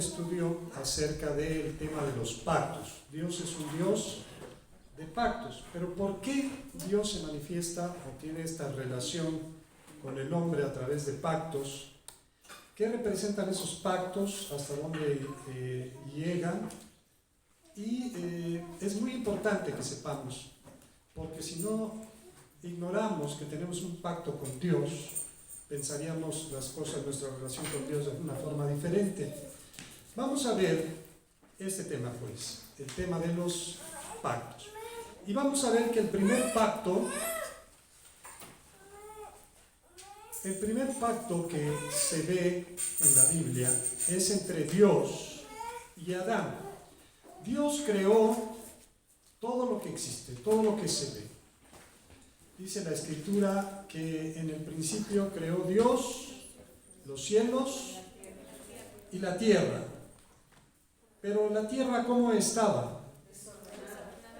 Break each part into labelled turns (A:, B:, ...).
A: estudio acerca del tema de los pactos. Dios es un Dios de pactos, pero ¿por qué Dios se manifiesta o tiene esta relación con el hombre a través de pactos? ¿Qué representan esos pactos? ¿Hasta dónde llegan? Y es muy importante que sepamos, porque si no ignoramos que tenemos un pacto con Dios, pensaríamos las cosas, nuestra relación con Dios de una forma diferente. Vamos a ver este tema, pues, el tema de los pactos. Y vamos a ver que el primer pacto que se ve en la Biblia es entre Dios y Adán. Dios creó todo lo que existe, todo lo que se ve. Dice la Escritura que en el principio creó Dios los cielos y la tierra. Pero la tierra, ¿cómo estaba?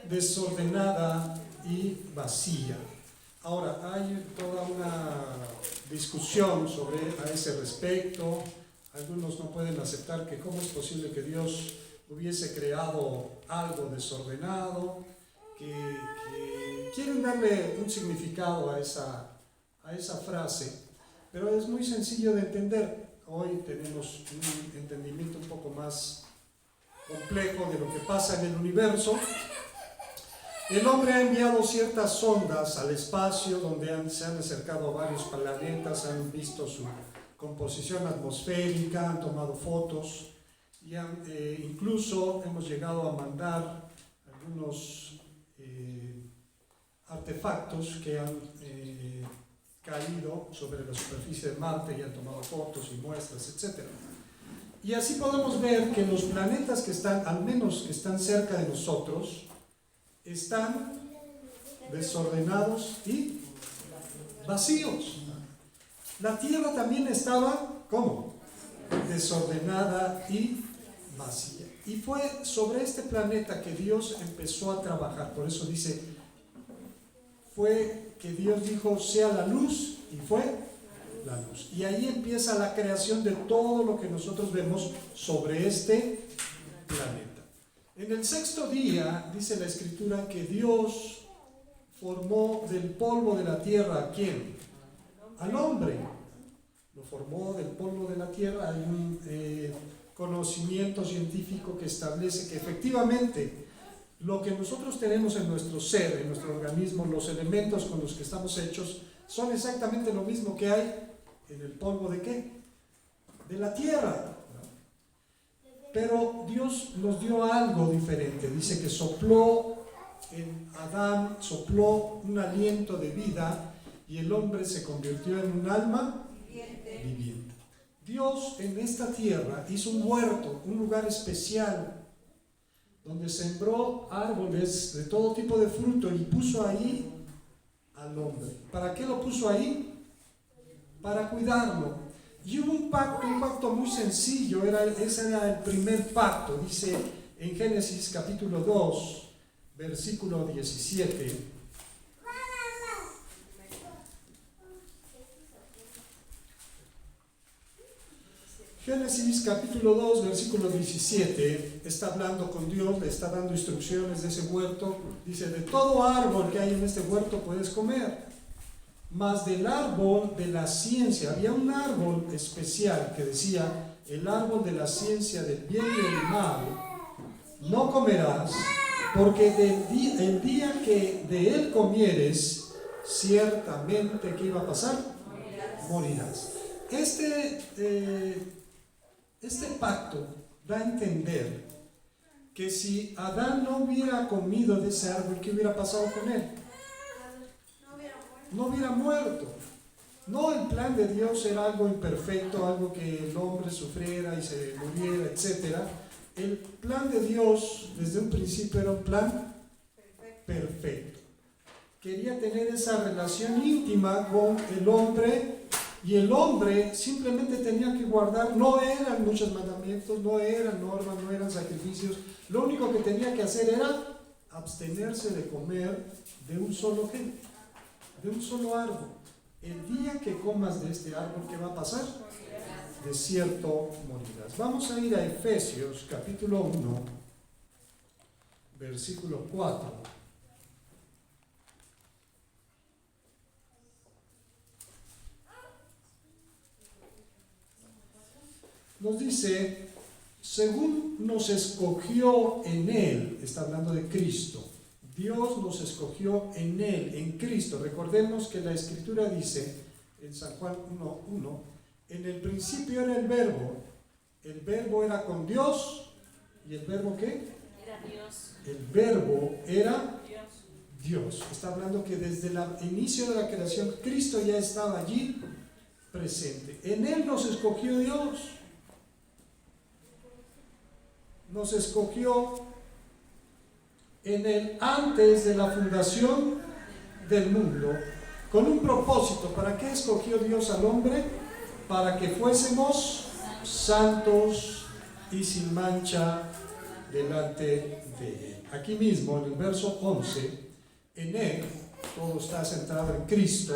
A: Desordenada y vacía. Ahora, hay toda una discusión a ese respecto. Algunos no pueden aceptar que cómo es posible que Dios hubiese creado algo desordenado, que quieren darle un significado a esa frase, pero es muy sencillo de entender. Hoy tenemos un entendimiento un poco más complejo de lo que pasa en el universo. El hombre ha enviado ciertas sondas al espacio donde se han acercado a varios planetas, han visto su composición atmosférica, han tomado fotos y incluso hemos llegado a mandar algunos artefactos que han caído sobre la superficie de Marte y han tomado fotos y muestras, etc. Y así podemos ver que los planetas que están, al menos que están cerca de nosotros, están desordenados y vacíos. La Tierra también estaba, ¿cómo? Desordenada y vacía. Y fue sobre este planeta que Dios empezó a trabajar. Por eso dice, fue que Dios dijo, sea la luz, y fue la luz. Y ahí empieza la creación de todo lo que nosotros vemos sobre este planeta. En el sexto día, dice la Escritura, que Dios formó del polvo de la tierra, ¿a quién? Al hombre. Lo formó del polvo de la tierra. Hay un conocimiento científico que establece que efectivamente lo que nosotros tenemos en nuestro ser, en nuestro organismo, los elementos con los que estamos hechos, son exactamente lo mismo que hay en el polvo ¿de qué? De la tierra. Pero Dios nos dio algo diferente. Dice que sopló en Adán, sopló un aliento de vida y el hombre se convirtió en un alma viviente. Dios en esta tierra hizo un huerto, un lugar especial, donde sembró árboles de todo tipo de fruto y puso ahí al hombre. ¿Para qué lo puso ahí? Para cuidarlo. Y hubo un pacto muy sencillo, ese era el primer pacto, dice en Génesis capítulo 2, versículo 17. Génesis capítulo 2, versículo 17, está hablando con Dios, le está dando instrucciones de ese huerto. Dice, de todo árbol que hay en este huerto puedes comer, mas del árbol de la ciencia, había un árbol especial que decía, el árbol de la ciencia del bien y del mal, no comerás, porque el día que de él comieres, ciertamente, ¿qué iba a pasar? Morirás. Este pacto da a entender que si Adán no hubiera comido de ese árbol, ¿qué hubiera pasado con él? No hubiera muerto. No, el plan de Dios era algo imperfecto, algo que el hombre sufriera y se muriera, etc. El plan de Dios desde un principio era un plan perfecto. Quería tener esa relación íntima con el hombre, y el hombre simplemente tenía que guardar, no eran muchos mandamientos, no eran normas, no eran sacrificios. Lo único que tenía que hacer era abstenerse de comer de un solo género, de un solo árbol. El día que comas de este árbol, ¿qué va a pasar? de cierto morirás. Vamos a ir a Efesios capítulo 1, versículo 4. Nos dice, según nos escogió en Él, está hablando de Cristo, Dios nos escogió en Él, en Cristo. Recordemos que la Escritura dice, en San Juan 1:1, en el principio era el verbo era con Dios, ¿y el verbo qué?
B: Era Dios.
A: El verbo era Dios. Está hablando que desde el inicio de la creación, Cristo ya estaba allí presente. En Él nos escogió Dios. Nos escogió en Él antes de la fundación del mundo, con un propósito. ¿Para qué escogió Dios al hombre? Para que fuésemos santos y sin mancha delante de Él. Aquí mismo, en el verso 11, en Él, todo está centrado en Cristo,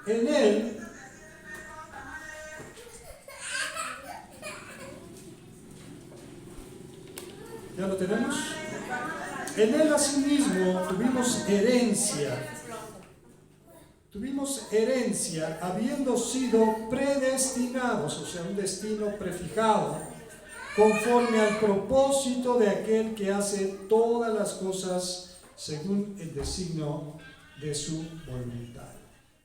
A: en Él ¿ya lo tenemos? En Él asimismo tuvimos herencia habiendo sido predestinados, o sea, un destino prefijado, conforme al propósito de aquel que hace todas las cosas según el designio de su voluntad.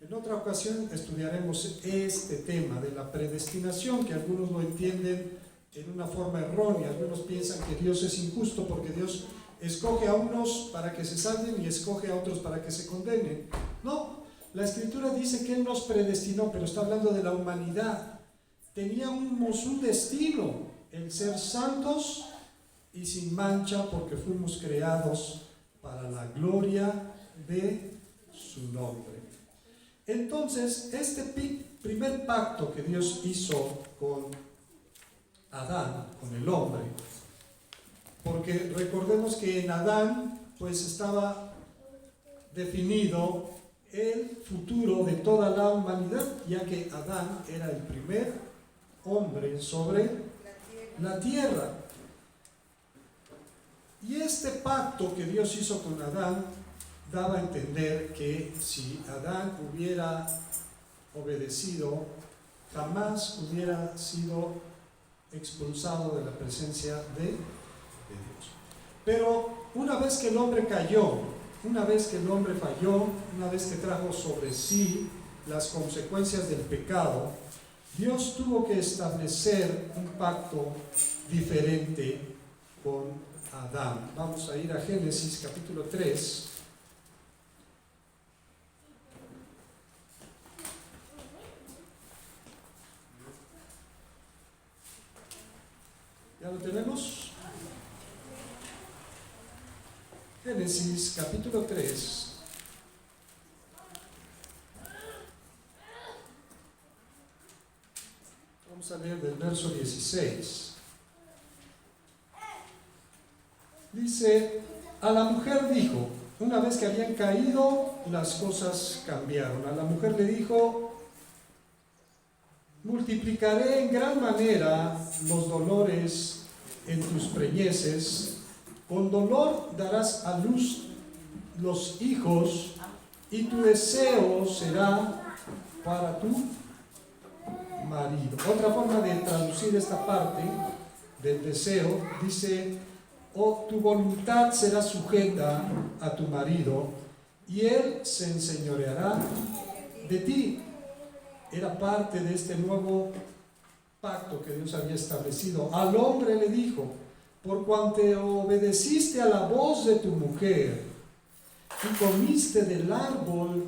A: En otra ocasión estudiaremos este tema de la predestinación, que algunos lo entienden en una forma errónea. Algunos piensan que Dios es injusto porque Dios escoge a unos para que se salven y escoge a otros para que se condenen. No, la Escritura dice que Él nos predestinó, pero está hablando de la humanidad. Teníamos un destino, el ser santos y sin mancha, porque fuimos creados para la gloria de su nombre. Entonces, este primer pacto que Dios hizo con Adán, con el hombre, porque recordemos que en Adán pues estaba definido el futuro de toda la humanidad, ya que Adán era el primer hombre sobre la tierra. Y este pacto que Dios hizo con Adán daba a entender que si Adán hubiera obedecido, jamás hubiera sido expulsado de la presencia de Dios. Pero una vez que el hombre cayó, una vez que el hombre falló, una vez que trajo sobre sí las consecuencias del pecado, Dios tuvo que establecer un pacto diferente con Adán. Vamos a ir a Génesis capítulo 3. ¿Ya lo tenemos? Génesis capítulo 3. Vamos a leer del verso 16. Dice, a la mujer dijo, una vez que habían caído, las cosas cambiaron. A la mujer le dijo, multiplicaré en gran manera los dolores en tus preñeces, con dolor darás a luz los hijos, y tu deseo será para tu marido. Otra forma de traducir esta parte del deseo dice, o tu voluntad será sujeta a tu marido, y él se enseñoreará de ti. Era parte de este nuevo pacto que Dios había establecido. Al hombre le dijo, por cuanto obedeciste a la voz de tu mujer y comiste del árbol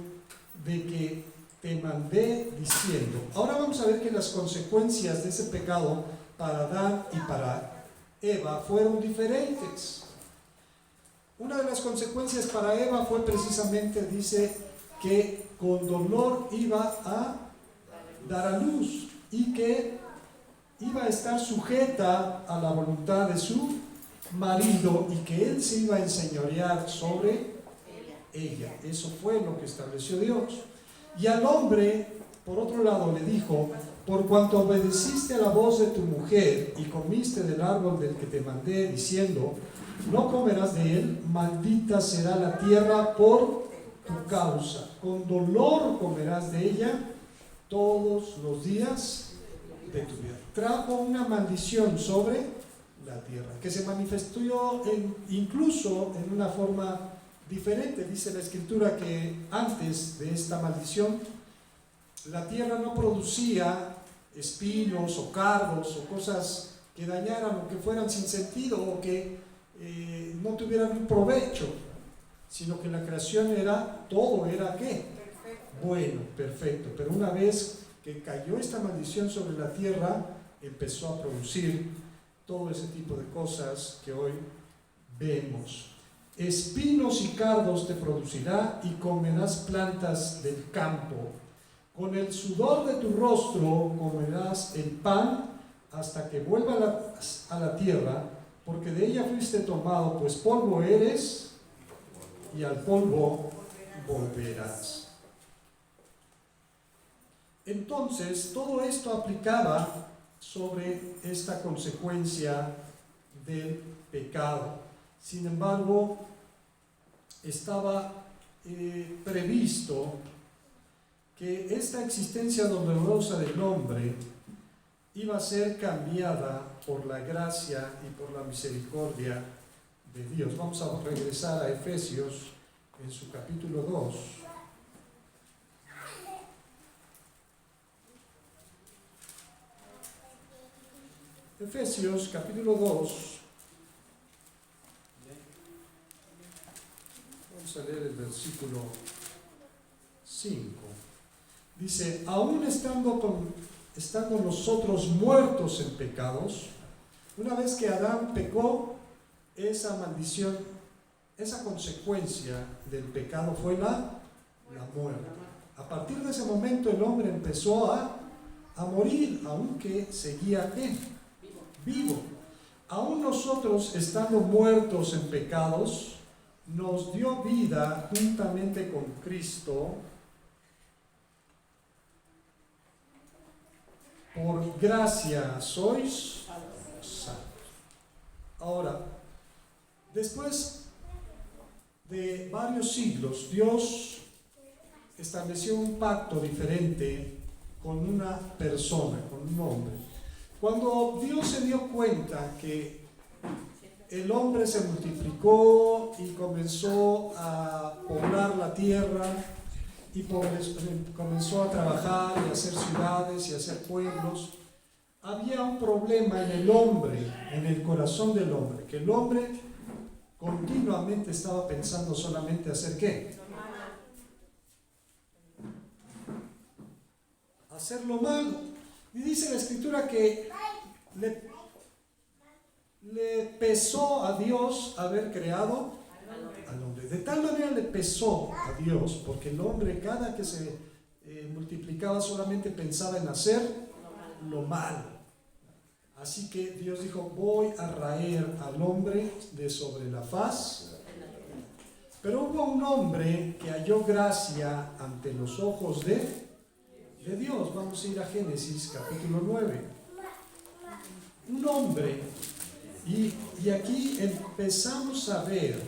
A: de que te mandé diciendo. Ahora vamos a ver que las consecuencias de ese pecado para Adán y para Eva fueron diferentes. Una de las consecuencias para Eva fue precisamente, dice, que con dolor iba a dar a luz y que iba a estar sujeta a la voluntad de su marido y que él se iba a enseñorear sobre ella. Eso fue lo que estableció Dios. Y al hombre, por otro lado, le dijo, por cuanto obedeciste a la voz de tu mujer y comiste del árbol del que te mandé, diciendo, no comerás de él, maldita será la tierra por tu causa. Con dolor comerás de ella todos los días de tu vida. Trajo una maldición sobre la tierra, que se manifestó incluso en una forma diferente. Dice la Escritura que antes de esta maldición, la tierra no producía espinos o cardos o cosas que dañaran o que fueran sin sentido o que no tuvieran un provecho, sino que la creación todo era ¿qué? Bueno, perfecto. Pero una vez que cayó esta maldición sobre la tierra, empezó a producir todo ese tipo de cosas que hoy vemos. Espinos y cardos te producirá y comerás plantas del campo. Con el sudor de tu rostro comerás el pan hasta que vuelva a la tierra, porque de ella fuiste tomado, pues polvo eres y al polvo volverás. Entonces, todo esto aplicaba sobre esta consecuencia del pecado. Sin embargo, estaba previsto que esta existencia dolorosa del hombre iba a ser cambiada por la gracia y por la misericordia de Dios. Vamos a regresar a Efesios en su capítulo 2. Efesios capítulo 2. Vamos a leer el versículo 5. Dice, aún estando nosotros muertos en pecados, una vez que Adán pecó, esa maldición, esa consecuencia del pecado fue la muerte. A partir de ese momento el hombre empezó a morir, aunque seguía ¿qué? Vivo. Aún nosotros estando muertos en pecados, nos dio vida juntamente con Cristo. Por gracia sois salvos. Ahora, después de varios siglos, Dios estableció un pacto diferente con una persona, con un hombre. Cuando Dios se dio cuenta que el hombre se multiplicó y comenzó a poblar la tierra, y comenzó a trabajar y a hacer ciudades y a hacer pueblos, había un problema en el hombre, en el corazón del hombre, que el hombre continuamente estaba pensando solamente hacer ¿qué? Hacer lo malo. Y dice la Escritura que le pesó a Dios haber creado al hombre. De tal manera le pesó a Dios, porque el hombre cada que se multiplicaba solamente pensaba en hacer lo malo. Así que Dios dijo, voy a raer al hombre de sobre la faz. Pero hubo un hombre que halló gracia ante los ojos de Dios. Vamos a ir a Génesis capítulo 9. Un hombre, y aquí empezamos a ver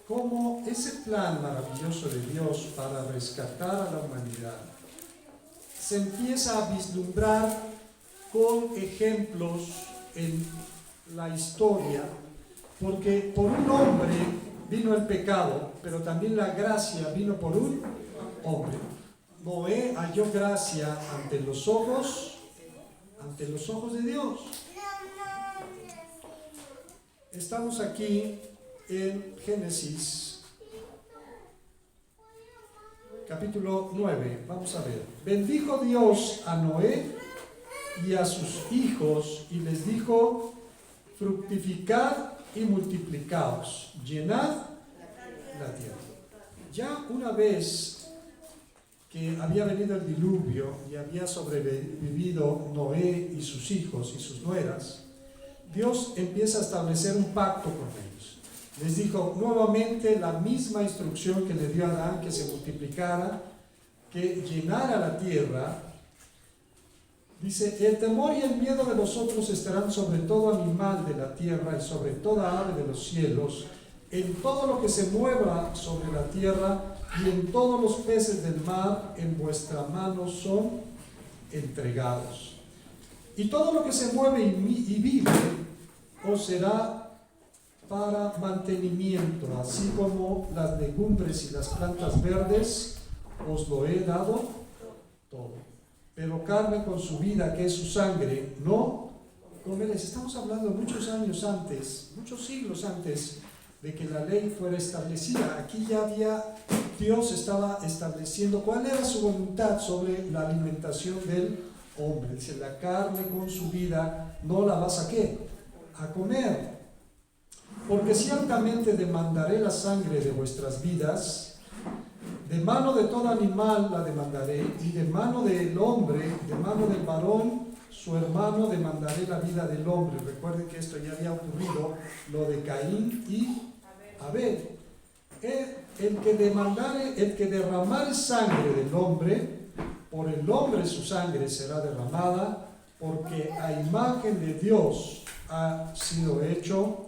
A: cómo ese plan maravilloso de Dios para rescatar a la humanidad se empieza a vislumbrar con ejemplos en la historia, porque por un hombre vino el pecado, pero también la gracia vino por un hombre. Noé halló gracia ante los ojos de Dios. Estamos aquí en Génesis capítulo 9, vamos a ver. Bendijo Dios a Noé y a sus hijos y les dijo, fructificad y multiplicaos, llenad la tierra. Ya una vez que había venido el diluvio y había sobrevivido Noé y sus hijos y sus nueras, Dios empieza a establecer un pacto con ellos. Les dijo nuevamente la misma instrucción que le dio a Adán, que se multiplicara, que llenara la tierra, Dice, el temor y el miedo de vosotros estarán sobre todo animal de la tierra y sobre toda ave de los cielos, en todo lo que se mueva sobre la tierra y en todos los peces del mar en vuestra mano son entregados. Y todo lo que se mueve y vive os será para mantenimiento, así como las legumbres y las plantas verdes, os lo he dado todo. Pero carne con su vida, que es su sangre, no comeréis. Estamos hablando muchos años antes, muchos siglos antes de que la ley fuera establecida. Aquí ya Dios estaba estableciendo cuál era su voluntad sobre la alimentación del hombre. Dice, la carne con su vida no la vas a ¿qué? A comer. Porque ciertamente demandaré la sangre de vuestras vidas, de mano de todo animal la demandaré, y de mano del hombre, de mano del varón, su hermano, demandaré la vida del hombre. Recuerden que esto ya había ocurrido, lo de Caín y Abel. El que derramare sangre del hombre, por el hombre su sangre será derramada, porque a imagen de Dios ha sido hecho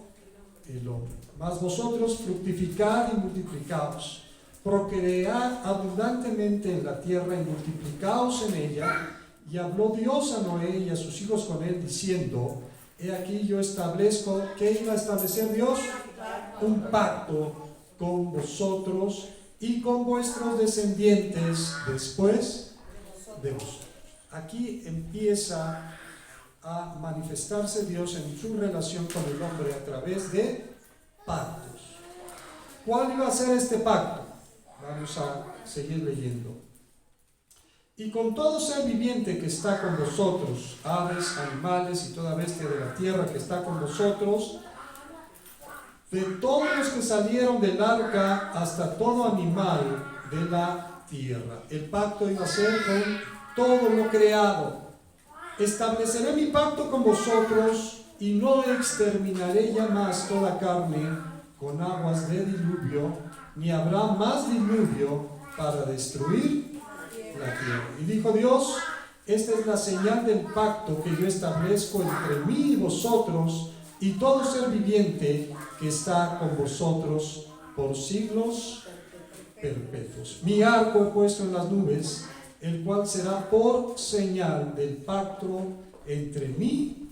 A: el hombre. Mas vosotros fructificad y multiplicaos, procread abundantemente en la tierra y multiplicaos en ella. Y habló Dios a Noé y a sus hijos con él, diciendo, he aquí yo establezco, ¿qué iba a establecer Dios? Un pacto con vosotros y con vuestros descendientes después de vosotros. Aquí empieza a manifestarse Dios en su relación con el hombre a través de pactos. ¿Cuál iba a ser este pacto? Vamos a seguir leyendo. Y con todo ser viviente que está con vosotros, aves, animales y toda bestia de la tierra que está con vosotros, de todos los que salieron del arca hasta todo animal de la tierra. El pacto iba a ser con todo lo creado. Estableceré mi pacto con vosotros y no exterminaré ya más toda carne con aguas de diluvio, ni habrá más diluvio para destruir la tierra. Y dijo Dios, esta es la señal del pacto que yo establezco entre mí y vosotros y todo ser viviente que está con vosotros por siglos perpetuos. Mi arco he puesto en las nubes, el cual será por señal del pacto entre mí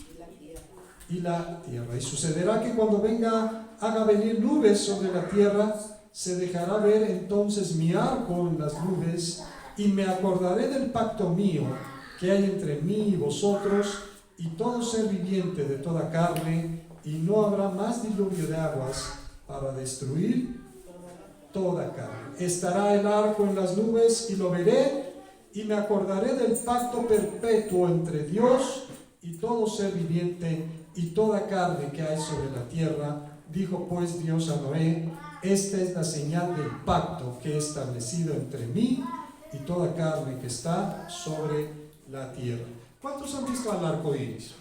A: y la tierra. Y sucederá que cuando haga venir nubes sobre la tierra, se dejará ver entonces mi arco en las nubes, y me acordaré del pacto mío que hay entre mí y vosotros y todo ser viviente de toda carne, y no habrá más diluvio de aguas para destruir toda carne. Estará el arco en las nubes y lo veré, y me acordaré del pacto perpetuo entre Dios y todo ser viviente y toda carne que hay sobre la tierra. Dijo pues Dios a Noé, esta es la señal del pacto que he establecido entre mí y toda carne que está sobre la tierra. ¿Cuántos han visto al arco iris?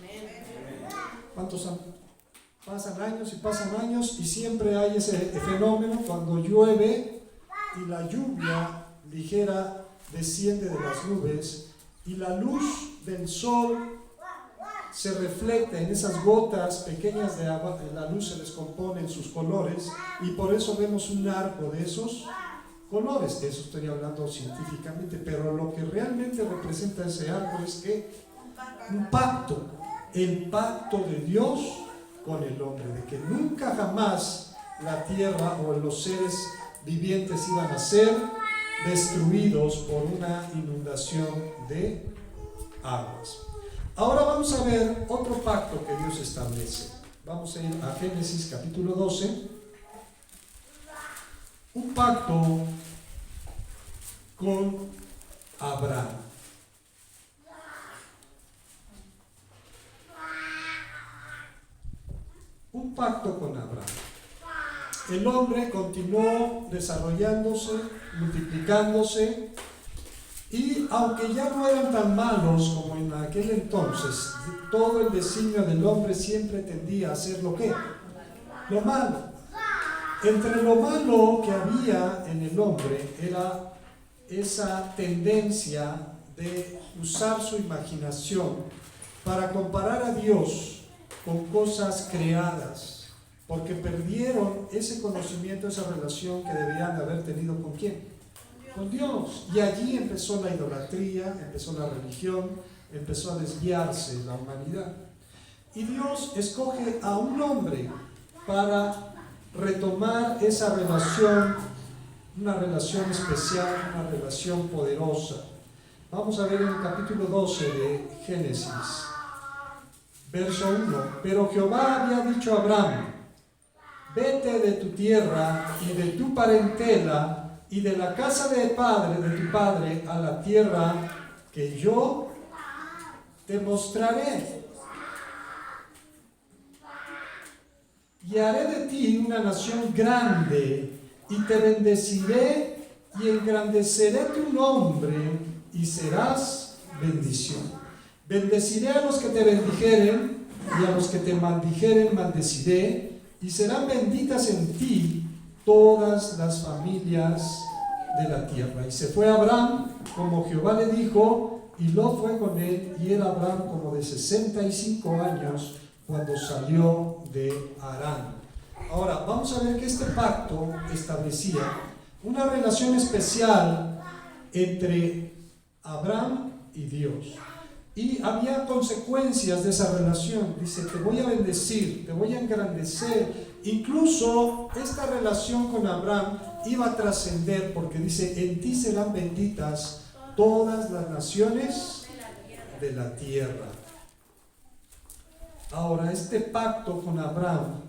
A: ¿Cuántos pasan años y siempre hay ese fenómeno cuando llueve y la lluvia ligera desciende de las nubes y la luz del sol se refleja en esas gotas pequeñas de agua, la luz se descompone en sus colores y por eso vemos un arco de esos colores. De eso estoy hablando científicamente, pero lo que realmente representa ese arco es que un pacto, el pacto de Dios con el hombre, de que nunca jamás la tierra o los seres vivientes iban a ser destruidos por una inundación de aguas. Ahora vamos a ver otro pacto que Dios establece. Vamos a ir a Génesis capítulo 12. Un pacto con Abraham. Un pacto con Abraham. El hombre continuó desarrollándose, multiplicándose, y aunque ya no eran tan malos como en aquel entonces, todo el designio del hombre siempre tendía a hacer lo que, lo malo. Entre lo malo que había en el hombre era esa tendencia de usar su imaginación para comparar a Dios con cosas creadas, porque perdieron ese conocimiento, esa relación que debían haber tenido ¿con quién? Con Dios. Y allí empezó la idolatría, empezó la religión, empezó a desviarse la humanidad. Y Dios escoge a un hombre para retomar esa relación, una relación especial, una relación poderosa. Vamos a ver en el capítulo 12 de Génesis, verso 1. Pero Jehová había dicho a Abraham: vete de tu tierra y de tu parentela y de la casa de tu padre a la tierra que yo te mostraré. Y haré de ti una nación grande, y te bendeciré y engrandeceré tu nombre, y serás bendición. Bendeciré a los que te bendijeren, y a los que te maldijeren maldeciré, y serán benditas en ti todas las familias de la tierra. Y se fue Abraham como Jehová le dijo, y Lot fue con él, y era Abraham como de 65 años cuando salió de Harán. Ahora, vamos a ver que este pacto establecía una relación especial entre Abraham y Dios. Y había consecuencias de esa relación. Dice, te voy a bendecir, te voy a engrandecer. Incluso esta relación con Abraham iba a trascender, porque dice, en ti serán benditas todas las naciones de la tierra. Ahora, este pacto con Abraham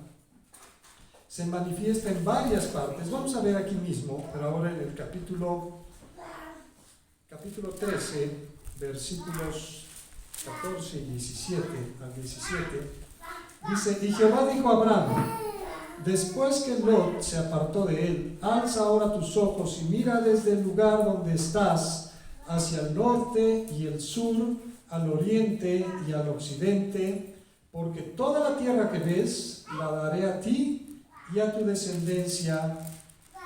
A: se manifiesta en varias partes. Vamos a ver aquí mismo, pero ahora en el capítulo 13, versículos 14 y 17 al 17, dice, y Jehová dijo a Abraham, después que Lot se apartó de él, alza ahora tus ojos y mira desde el lugar donde estás hacia el norte y el sur, al oriente y al occidente, porque toda la tierra que ves la daré a ti y a tu descendencia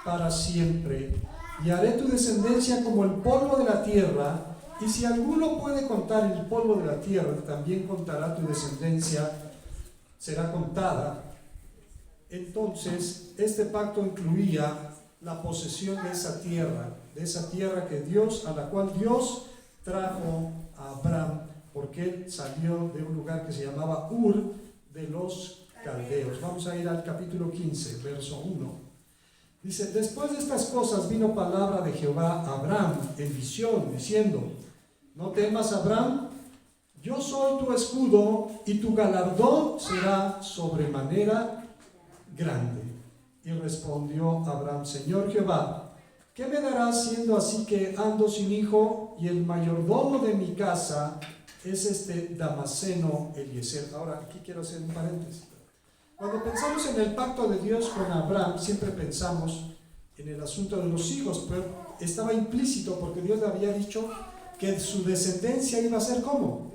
A: para siempre. Y haré tu descendencia como el polvo de la tierra, y si alguno puede contar el polvo de la tierra, también contará tu descendencia, será contada. Entonces, este pacto incluía la posesión de esa tierra que Dios, a la cual Dios trajo a Abraham, porque él salió de un lugar que se llamaba Ur de los Caldeos. Vamos a ir al capítulo 15, verso 1. Dice, después de estas cosas vino palabra de Jehová a Abraham en visión, diciendo, no temas, Abraham, yo soy tu escudo y tu galardón será sobremanera grande. Y respondió Abraham, Señor Jehová, ¿qué me darás siendo así que ando sin hijo y el mayordomo de mi casa es este Damaseno Eliezer? Ahora, aquí quiero hacer un paréntesis. Cuando pensamos en el pacto de Dios con Abraham, siempre pensamos en el asunto de los hijos, pero estaba implícito porque Dios le había dicho que su descendencia iba a ser ¿cómo?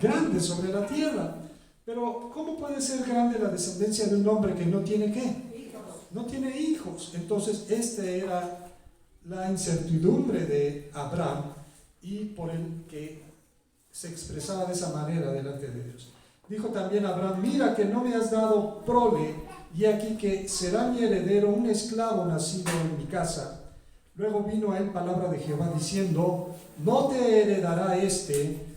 A: Grande sobre la tierra. Pero ¿cómo puede ser grande la descendencia de un hombre que no tiene qué? No tiene hijos. Entonces, esta era la incertidumbre de Abraham y por el que se expresaba de esa manera delante de Dios. Dijo también Abraham, mira que no me has dado prole, y aquí que será mi heredero un esclavo nacido en mi casa. Luego vino a él palabra de Jehová diciendo, no te heredará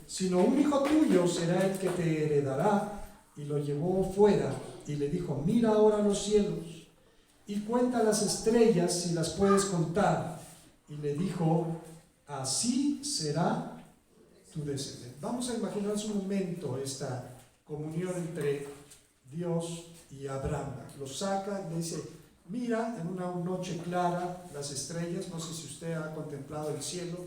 A: sino un hijo tuyo será el que te heredará. Y lo llevó fuera y le dijo, mira ahora los cielos y cuenta las estrellas si las puedes contar. Y le dijo, así será tu descendencia. Vamos a imaginarnos un momento esta comunión entre Dios y Abraham. Lo saca y le dice, mira en una noche clara las estrellas, no sé si usted ha contemplado el cielo,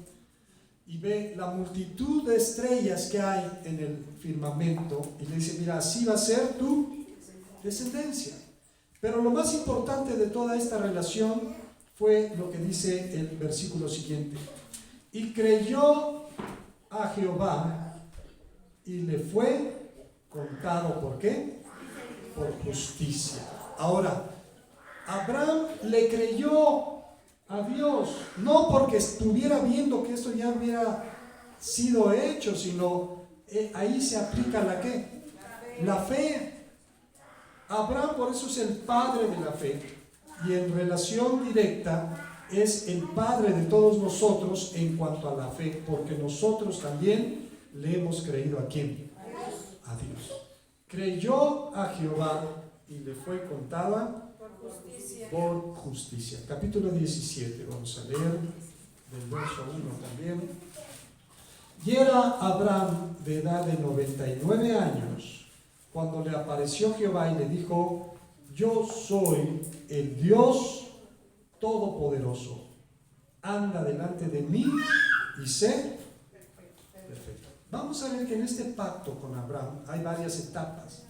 A: y ve la multitud de estrellas que hay en el firmamento, y le dice, mira, así va a ser tu descendencia. Pero lo más importante de toda esta relación fue lo que dice el versículo siguiente. Y creyó a Jehová y le fue contado, ¿por qué? Por justicia. Ahora, Abraham le creyó a Dios, no porque estuviera viendo que esto ya hubiera sido hecho, sino ahí se aplica la ¿qué? La fe. Abraham por eso es el padre de la fe, y en relación directa es el padre de todos nosotros en cuanto a la fe, porque nosotros también le hemos creído ¿a quién? A Dios. Creyó a Jehová y le fue contada por justicia. Capítulo 17, vamos a leer del verso 1 también. Y era Abraham de edad de 99 años cuando le apareció Jehová y le dijo: yo soy el Dios Todopoderoso, anda delante de mí y sé perfecto. Vamos a ver que en este pacto con Abraham hay varias etapas.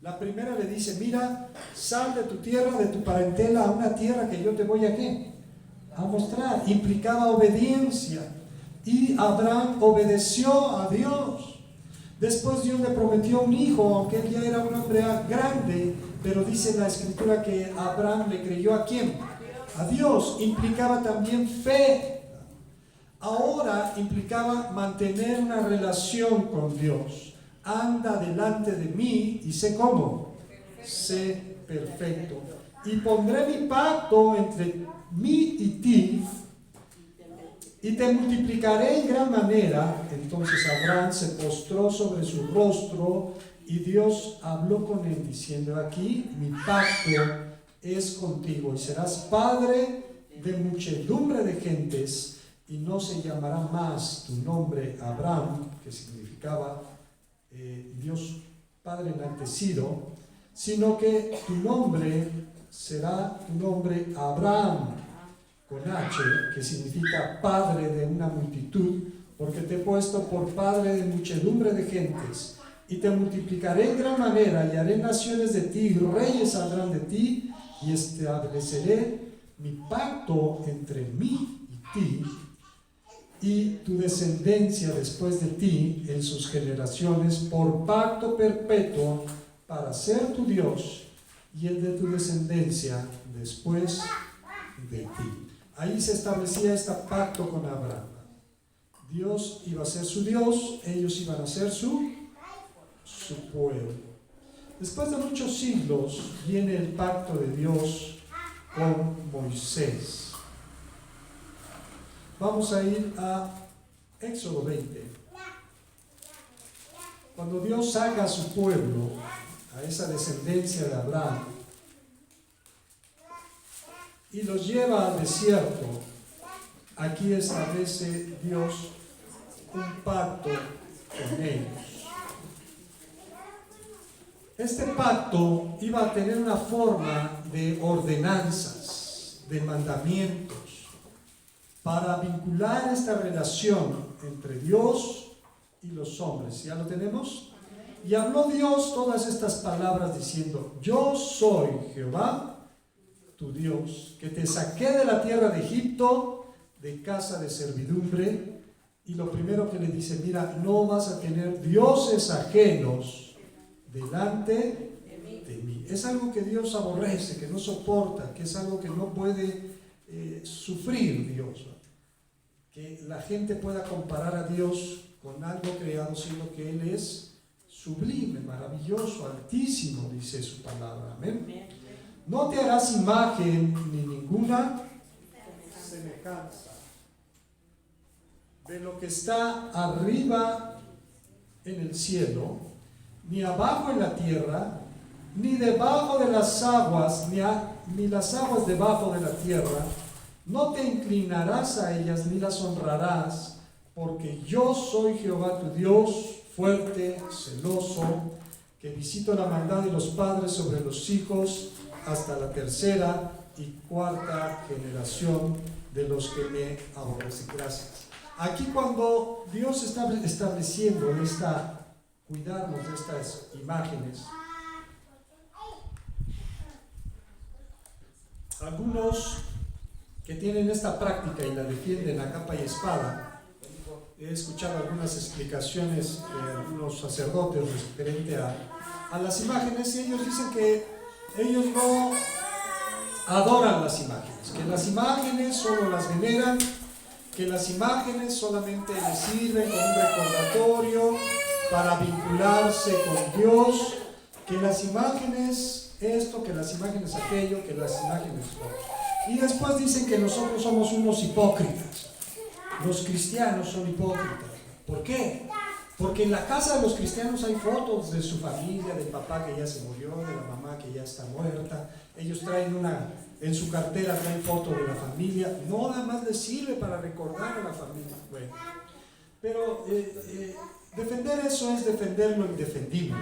A: La primera le dice: mira, sal de tu tierra, de tu parentela, a una tierra que yo te voy a ¿qué? A mostrar. Implicaba obediencia, y Abraham obedeció a Dios. Después Dios le prometió un hijo, aunque él ya era un hombre grande, pero dice la escritura que Abraham le creyó ¿a quién? A Dios. Implicaba también fe. Ahora implicaba mantener una relación con Dios. Anda delante de mí y sé cómo. Sé perfecto. Y pondré mi pacto entre mí y ti, y te multiplicaré en gran manera. Entonces Abraham se postró sobre su rostro, y Dios habló con él diciendo: aquí mi pacto es contigo, y serás padre de muchedumbre de gentes, y no se llamará más tu nombre Abraham, que significaba Dios Padre enaltecido, sino que tu nombre será tu nombre Abraham, con H, que significa padre de una multitud, porque te he puesto por padre de muchedumbre de gentes, y te multiplicaré en gran manera, y haré naciones de ti, y reyes saldrán de ti, y estableceré mi pacto entre mí y ti, y tu descendencia después de ti en sus generaciones, por pacto perpetuo, para ser tu Dios, y el de tu descendencia después de ti. Ahí se establecía este pacto con Abraham. Dios iba a ser su Dios, ellos iban a ser su pueblo. Después de muchos siglos viene el pacto de Dios con Moisés. Vamos a ir a Éxodo 20. Cuando Dios saca a su pueblo, a esa descendencia de Abraham, y los lleva al desierto, aquí establece Dios un pacto con ellos. Este pacto iba a tener una forma de ordenanzas, de mandamientos, para vincular esta relación entre Dios y los hombres. ¿Ya lo tenemos? Y habló Dios todas estas palabras diciendo: yo soy Jehová, tu Dios, que te saqué de la tierra de Egipto, de casa de servidumbre. Y lo primero que le dice: mira, no vas a tener dioses ajenos delante de mí. Es algo que Dios aborrece, que no soporta, que es algo que no puede sufrir Dios. Que la gente pueda comparar a Dios con algo creado, siendo que Él es sublime, maravilloso, altísimo, dice su palabra. Amén. No te harás imagen ni ninguna semejanza de lo que está arriba en el cielo, ni abajo en la tierra, ni debajo de las aguas, ni las aguas debajo de la tierra. No te inclinarás a ellas, ni las honrarás, porque yo soy Jehová tu Dios, fuerte, celoso, que visito la maldad de los padres sobre los hijos, hasta la tercera y cuarta generación de los que me aborrecen. Gracias. Aquí cuando Dios está estableciendo cuidarnos de estas imágenes, algunos que tienen esta práctica y la defienden a capa y espada, he escuchado algunas explicaciones de algunos sacerdotes referente a las imágenes, y ellos dicen que ellos no adoran las imágenes, que las imágenes solo las veneran que las imágenes solamente les sirven como un recordatorio para vincularse con Dios, que las imágenes esto, que las imágenes aquello, que las imágenes lo. Y después dicen que nosotros somos unos hipócritas. Los cristianos son hipócritas. ¿Por qué? Porque en la casa de los cristianos hay fotos de su familia, del papá que ya se murió, de la mamá que ya está muerta. Ellos traen en su cartera traen fotos de la familia. No nada más les sirve para recordar a la familia. Bueno, pero defender eso es defender lo indefendible.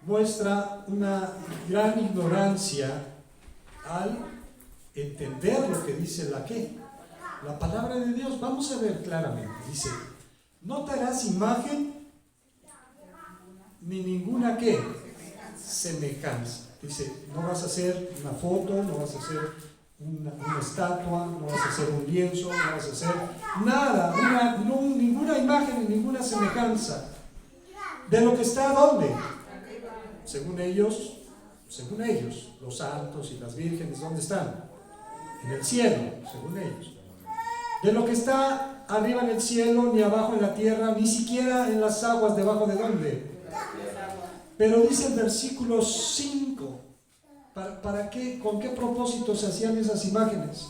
A: Muestra una gran ignorancia al entender lo que dice la palabra de Dios. Vamos a ver claramente. Dice: no te harás imagen ni ninguna semejanza. Dice, no vas a hacer una foto, no vas a hacer una estatua, no vas a hacer un lienzo, no vas a hacer nada, ninguna imagen ni ninguna semejanza de lo que está ¿dónde? Según ellos, los santos y las vírgenes, ¿dónde están? En el cielo, según ellos. De lo que está arriba en el cielo, ni abajo en la tierra, ni siquiera en las aguas, debajo de ¿dónde? Pero dice el versículo 5, ¿para qué? ¿Con qué propósito se hacían esas imágenes?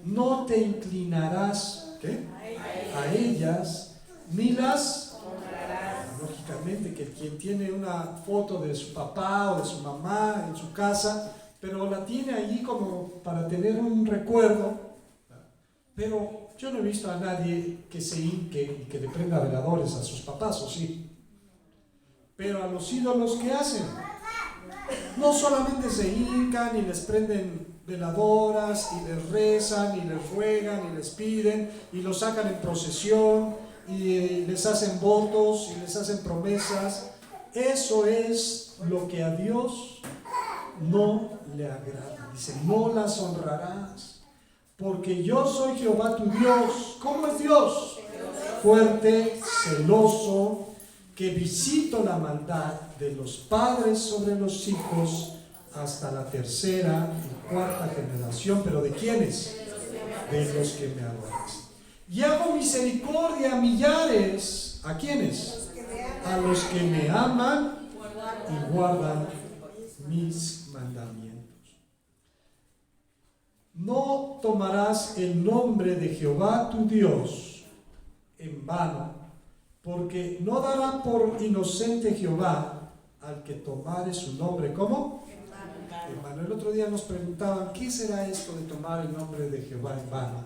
A: No te inclinarás a ellas, ni las... Lógicamente que quien tiene una foto de su papá o de su mamá en su casa, pero la tiene allí como para tener un recuerdo. Pero yo no he visto a nadie que se hinque y que le prenda veladores a sus papás, ¿o sí? Pero a los ídolos, ¿qué hacen? No solamente se hincan y les prenden veladoras y les rezan y les ruegan y les piden y los sacan en procesión y les hacen votos y les hacen promesas. Eso es lo que a Dios no le agrada. Dice, no las honrarás, porque yo soy Jehová tu Dios. ¿Cómo es Dios? Fuerte, celoso, que visito la maldad de los padres sobre los hijos hasta la tercera y cuarta generación. ¿Pero de quiénes? De los que me aborrecen. Y hago misericordia a millares. ¿A quiénes? A los que me aman y guardan mis mandamientos. No tomarás el nombre de Jehová tu Dios en vano, porque no dará por inocente Jehová al que tomare su nombre. ¿Cómo? En vano. El otro día nos preguntaban, ¿qué será esto de tomar el nombre de Jehová en vano?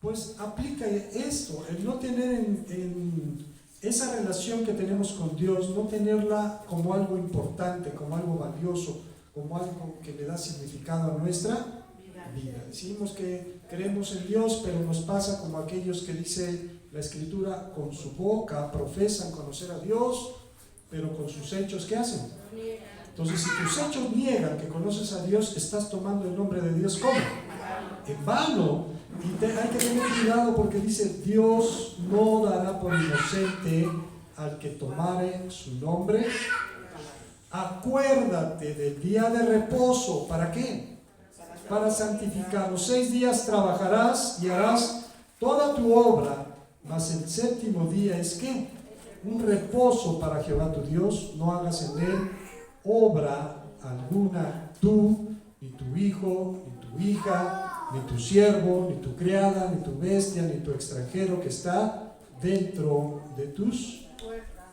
A: Pues aplica esto, el no tener en esa relación que tenemos con Dios, no tenerla como algo importante, como algo valioso, como algo que le da significado a nuestra vida. Decimos que creemos en Dios, pero nos pasa como aquellos que dice la Escritura, con su boca profesan conocer a Dios, pero con sus hechos, ¿qué hacen? Entonces, si tus hechos niegan que conoces a Dios, estás tomando el nombre de Dios ¿cómo? En vano. Y hay que tener cuidado porque dice, Dios no dará por inocente al que tomare su nombre. Acuérdate del día de reposo. ¿Para qué? Para santificarlo. 6 días trabajarás y harás toda tu obra, mas el séptimo día es ¿qué? Un reposo para Jehová tu Dios. No hagas en él obra alguna, tú, ni tu hijo, ni tu hija, ni tu siervo, ni tu criada, ni tu bestia, ni tu extranjero que está dentro de tus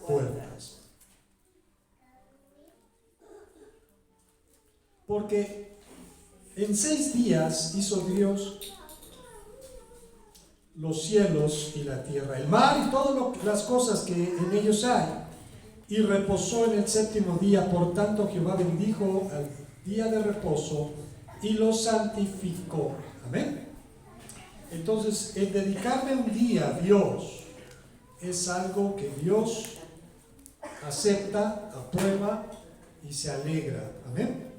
A: puertas. Porque en 6 días hizo Dios los cielos y la tierra, el mar y todas las cosas que en ellos hay, y reposó en el séptimo día. Por tanto Jehová bendijo al día de reposo y lo santificó. Amén. Entonces, el dedicarle un día a Dios es algo que Dios acepta, aprueba y se alegra. Amén.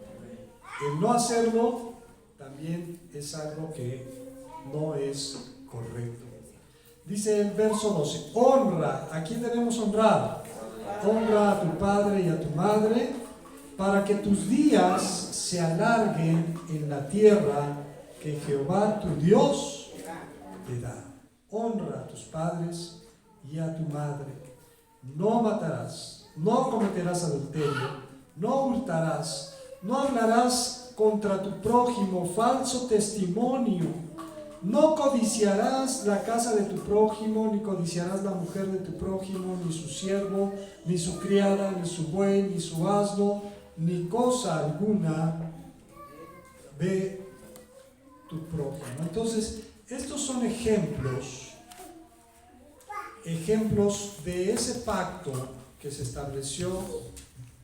A: El no hacerlo también es algo que no es correcto. Dice el verso 12, honra. ¿A quién debemos honrar? Honra a tu padre y a tu madre, para que tus días se alarguen en la tierra que Jehová tu Dios te da. Honra a tus padres y a tu madre. No matarás, no cometerás adulterio, no hurtarás, no hablarás contra tu prójimo falso testimonio, no codiciarás la casa de tu prójimo, ni codiciarás la mujer de tu prójimo, ni su siervo, ni su criada, ni su buey, ni su asno, ni cosa alguna de tu prójimo. Entonces, estos son ejemplos de ese pacto que se estableció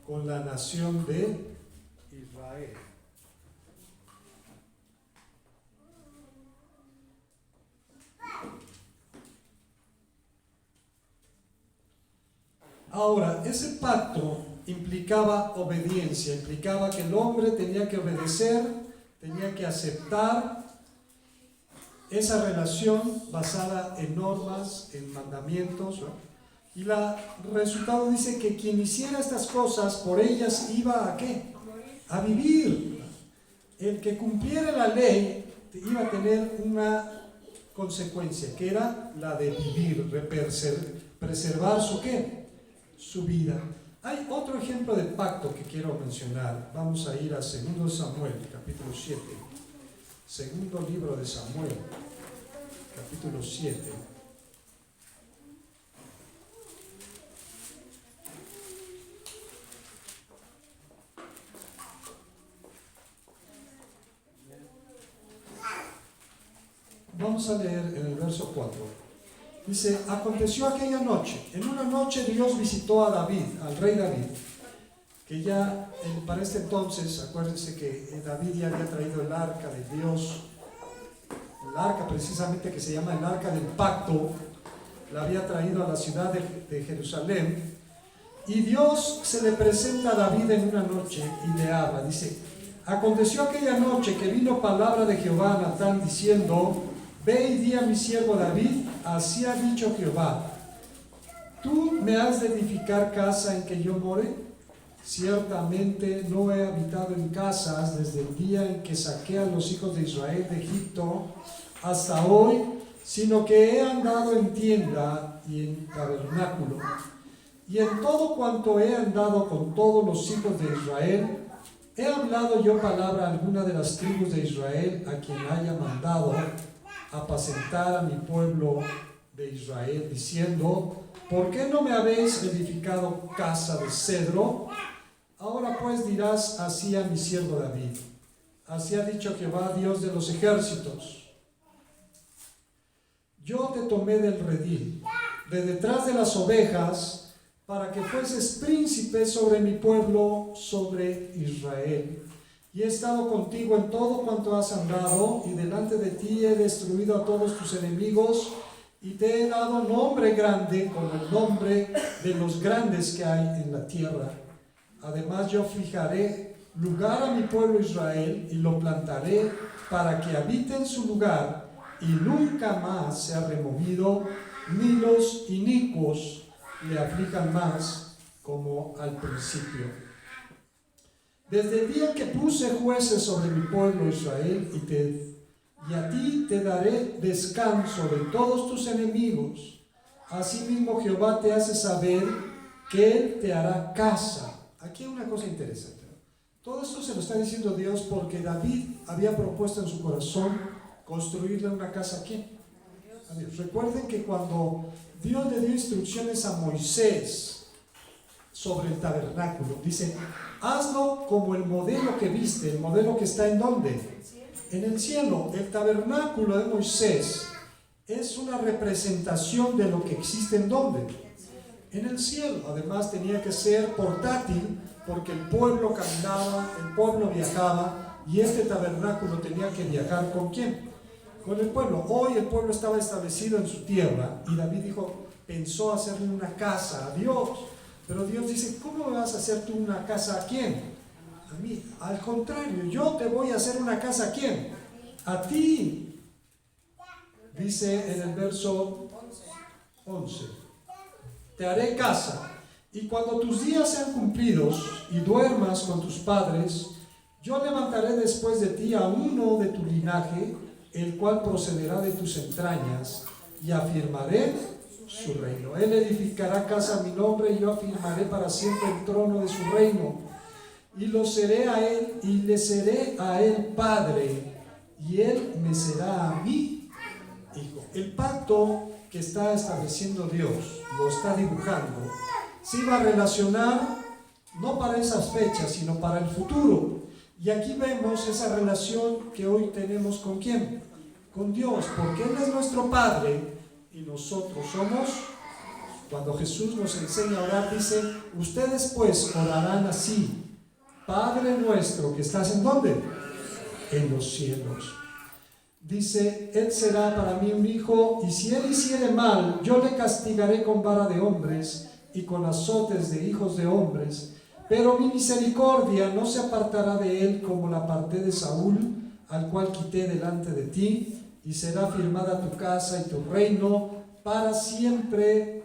A: con la nación de Israel. Ahora, ese pacto implicaba obediencia, implicaba que el hombre tenía que obedecer, tenía que aceptar esa relación basada en normas, en mandamientos, ¿no? Y el resultado dice que quien hiciera estas cosas, por ellas iba a ¿qué? A vivir. El que cumpliera la ley iba a tener una consecuencia, que era la de vivir, preservar su ¿qué? Su vida. Hay otro ejemplo de pacto que quiero mencionar. Vamos a ir a 2 Samuel, capítulo 7. Segundo libro de Samuel, capítulo 7. Vamos a leer en el verso 4. Dice, aconteció aquella noche, en una noche Dios visitó a David, al rey David, que ya para este entonces, acuérdense que David ya había traído el arca de Dios, el arca precisamente que se llama el arca del pacto, la había traído a la ciudad de Jerusalén, y Dios se le presenta a David en una noche y le habla, dice, aconteció aquella noche que vino palabra de Jehová a Natán diciendo, ve y di a mi siervo David, así ha dicho Jehová, ¿tú me has de edificar casa en que yo more? Ciertamente no he habitado en casas desde el día en que saqué a los hijos de Israel de Egipto hasta hoy, sino que he andado en tienda y en tabernáculo. Y en todo cuanto he andado con todos los hijos de Israel, he hablado yo palabra a alguna de las tribus de Israel a quien haya mandado apacentar a mi pueblo de Israel, diciendo, ¿por qué no me habéis edificado casa de cedro? Ahora pues dirás así a mi siervo David, así ha dicho Jehová, Dios de los ejércitos, yo te tomé del redil, de detrás de las ovejas, para que fueses príncipe sobre mi pueblo, sobre Israel. Y he estado contigo en todo cuanto has andado, y delante de ti he destruido a todos tus enemigos, y te he dado nombre grande, como el nombre de los grandes que hay en la tierra. Además yo fijaré lugar a mi pueblo Israel, y lo plantaré para que habite en su lugar, y nunca más sea removido, ni los inicuos le aflijan más como al principio. Desde el día que puse jueces sobre mi pueblo Israel, y a ti te daré descanso de todos tus enemigos. Asimismo Jehová te hace saber que Él te hará casa. Aquí hay una cosa interesante, ¿no? Todo esto se lo está diciendo Dios porque David había propuesto en su corazón construirle una casa ¿a quién? A Dios. Recuerden que cuando Dios le dio instrucciones a Moisés sobre el tabernáculo, dice, hazlo como el modelo que viste, el modelo que está ¿en dónde? En el cielo. El tabernáculo de Moisés es una representación de lo que existe ¿en dónde? En el cielo. Además tenía que ser portátil porque el pueblo caminaba, el pueblo viajaba y este tabernáculo tenía que viajar ¿con quién? Con el pueblo. Hoy el pueblo estaba establecido en su tierra y David pensó hacerle una casa a Dios. Pero Dios dice, ¿cómo me vas a hacer tú una casa a quién? A mí. Al contrario, yo te voy a hacer una casa a quién? A ti. Dice en el verso 11, te haré casa, y cuando tus días sean cumplidos y duermas con tus padres, yo levantaré después de ti a uno de tu linaje, el cual procederá de tus entrañas, y afirmaré su reino. Él edificará casa a mi nombre, y yo afirmaré para siempre el trono de su reino. Y lo seré a él, y le seré a él padre, y él me será a mí hijo. El pacto que está estableciendo Dios, lo está dibujando, se iba a relacionar no para esas fechas, sino para el futuro. Y aquí vemos esa relación que hoy tenemos ¿con quién? Con Dios, porque Él es nuestro Padre y nosotros somos. Cuando Jesús nos enseña a orar, dice: ustedes pues orarán así: Padre nuestro que estás ¿en dónde? En los cielos. Dice: Él será para mí un hijo, y si Él hiciere mal, yo le castigaré con vara de hombres y con azotes de hijos de hombres. Pero mi misericordia no se apartará de él como la aparté de Saúl, al cual quité delante de ti, y será firmada tu casa y tu reino para siempre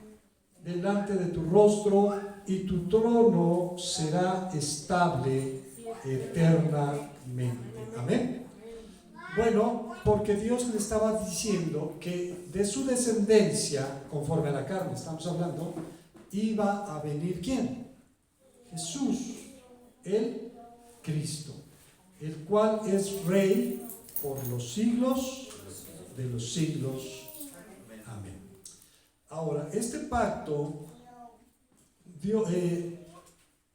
A: delante de tu rostro, y tu trono será estable eternamente. Amén. Bueno, porque Dios le estaba diciendo que de su descendencia, conforme a la carne estamos hablando, iba a venir ¿quién? Jesús, el Cristo, el cual es Rey por los siglos de los siglos. Amén. Ahora, este pacto,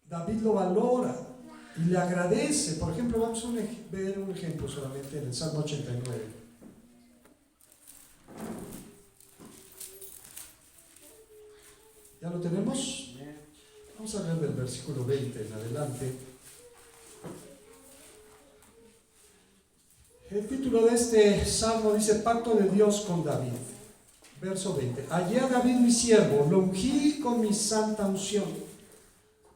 A: David lo valora y le agradece. Por ejemplo, vamos a ver un ejemplo solamente en el Salmo 89. ¿Ya lo tenemos? Vamos a leer del versículo 20 en adelante. El título de este salmo dice: Pacto de Dios con David. Verso 20. Hallé a David mi siervo, lo ungí con mi santa unción.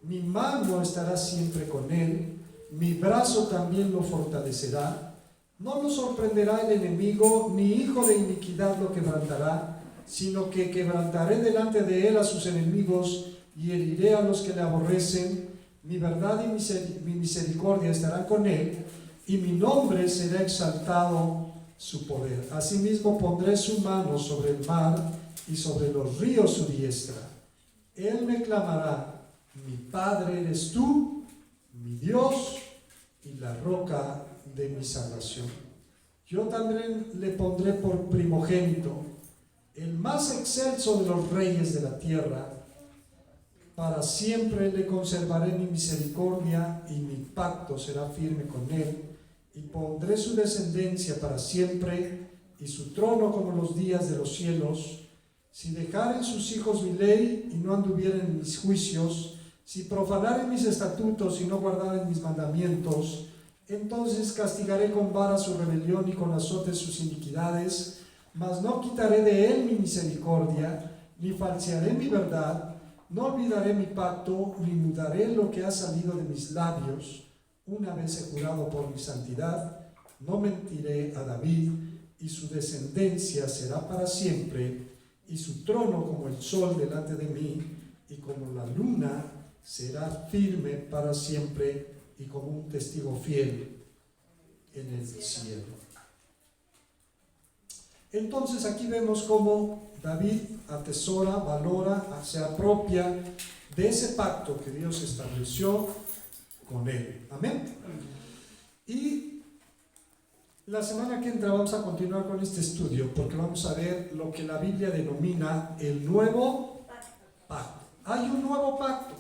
A: Mi mano estará siempre con él, mi brazo también lo fortalecerá. No lo sorprenderá el enemigo, ni hijo de iniquidad lo quebrantará, sino que quebrantaré delante de él a sus enemigos, y heriré a los que le aborrecen. Mi verdad y mi misericordia estarán con él, y mi nombre será exaltado su poder. Asimismo pondré su mano sobre el mar, y sobre los ríos su diestra. Él me clamará: mi Padre eres tú, mi Dios y la roca de mi salvación. Yo también le pondré por primogénito, el más excelso de los reyes de la tierra. Para siempre le conservaré mi misericordia, y mi pacto será firme con él, y pondré su descendencia para siempre, y su trono como los días de los cielos. Si dejaren sus hijos mi ley, y no anduvieren en mis juicios, si profanaren mis estatutos y no guardaren mis mandamientos, entonces castigaré con vara su rebelión y con azotes sus iniquidades, mas no quitaré de él mi misericordia, ni falsearé mi verdad. No olvidaré mi pacto, ni mudaré lo que ha salido de mis labios. Una vez he jurado por mi santidad, no mentiré a David, y su descendencia será para siempre, y su trono como el sol delante de mí, y como la luna será firme para siempre, y como un testigo fiel en el cielo. Entonces aquí vemos cómo David atesora, valora, se apropia de ese pacto que Dios estableció con él. Amén. Y la semana que entra vamos a continuar con este estudio, porque vamos a ver lo que la Biblia denomina el nuevo pacto. Hay un nuevo pacto.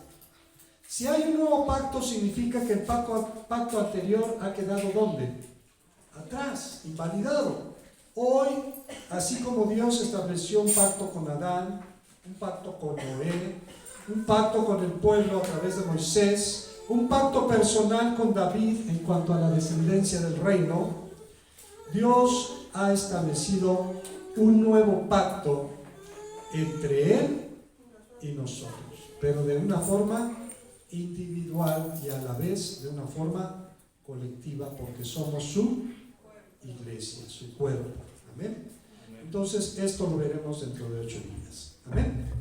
A: Si hay un nuevo pacto, significa que el pacto anterior ha quedado ¿dónde? Atrás, invalidado. Hoy, así como Dios estableció un pacto con Adán, un pacto con Noé, un pacto con el pueblo a través de Moisés, un pacto personal con David en cuanto a la descendencia del reino, Dios ha establecido un nuevo pacto entre Él y nosotros, pero de una forma individual y a la vez de una forma colectiva, porque somos su iglesia, su cuerpo. Amén. Entonces esto lo veremos dentro de 8 días. Amén.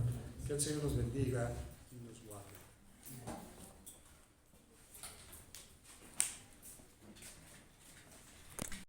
A: Que el Señor nos bendiga.